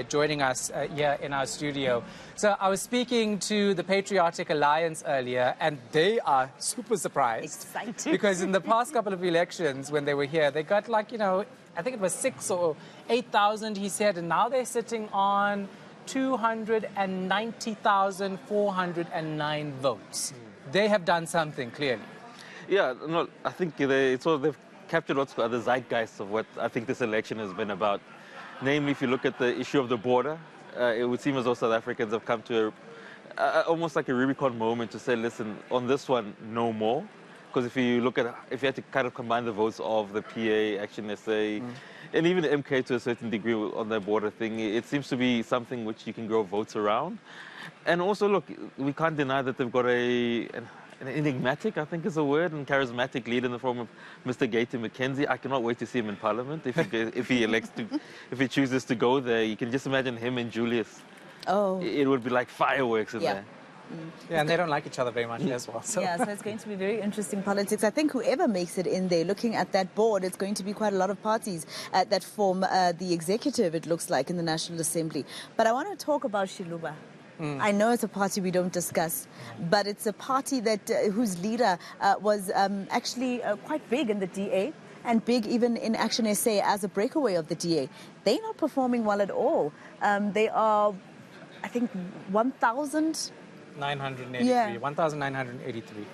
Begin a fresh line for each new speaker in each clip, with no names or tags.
joining us here in our studio. So I was speaking to the Patriotic Alliance earlier, and they are super surprised.
Excited.
Because in the past couple of elections, when they were here, they got I think it was 6,000 or 8,000, he said, and now they're sitting on 290,409 votes. They have done something, clearly.
Yeah, no, I think they've captured what's the zeitgeist of what I think this election has been about. Namely, if you look at the issue of the border, it would seem as though South Africans have come to almost like a Rubicon moment to say, listen, on this one, no more. Because if you had to kind of combine the votes of the PA, Action SA, and even the MK to a certain degree on their border thing, it seems to be something which you can grow votes around. And also, look, we can't deny that they've got an enigmatic, I think is a word, and charismatic leader in the form of Mr. Gaty McKenzie. I cannot wait to see him in Parliament if he chooses to go there. You can just imagine him and Julius.
Oh.
It would be like fireworks in there.
Yeah, and they don't like each other very much as well. So.
Yeah, so it's going to be very interesting politics. I think whoever makes it in there, looking at that board, it's going to be quite a lot of parties that form the executive, it looks like, in the National Assembly. But I want to talk about Shiluba. I know it's a party we don't discuss, but it's a party that whose leader was actually quite big in the DA and big even in Action SA as a breakaway of the DA. They're not performing well at all. They are, I think,
1,983.
Yeah.
1,983.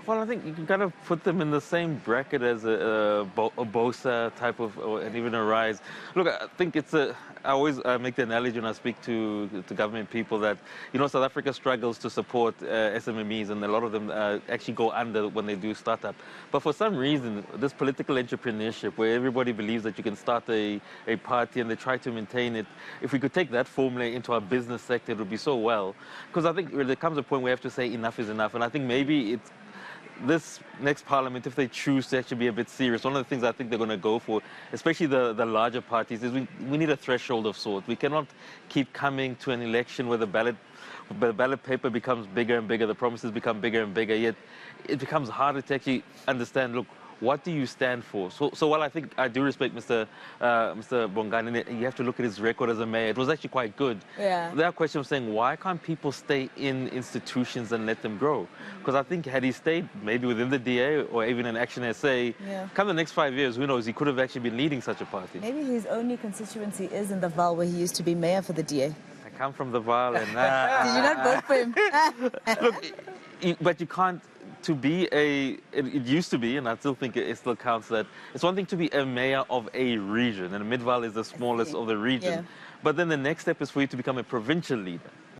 Well, I think you can kind of put them in the same bracket as a Bosa type of, and even a Rise. Look, I think I always make the analogy when I speak to government people that, South Africa struggles to support SMMEs, and a lot of them actually go under when they do startup. But for some reason, this political entrepreneurship, where everybody believes that you can start a party and they try to maintain it, if we could take that formula into our business sector, it would be so well. Because I think there comes a point where we have to say enough is enough. And I think maybe this next parliament, if they choose to actually be a bit serious, one of the things I think they're going to go for, especially the larger parties, is we need a threshold of sorts. We cannot keep coming to an election where the ballot paper becomes bigger and bigger, the promises become bigger and bigger, yet it becomes harder to actually understand, look, what do you stand for? So while I think I do respect Mr. Bongani, you have to look at his record as a mayor. It was actually quite good.
Yeah.
There are questions of saying, why can't people stay in institutions and let them grow? Because I think had he stayed maybe within the DA or even in Action SA, come the next 5 years, who knows, he could have actually been leading such a party.
Maybe his only constituency is in the Val, where he used to be mayor for the DA.
I come from the Val and...
Did you not vote for him?
Look, but you can't... it used to be, and I still think it still counts, that it's one thing to be a mayor of a region, and Midvaal is the smallest of the region. Yeah. But then the next step is for you to become a provincial leader.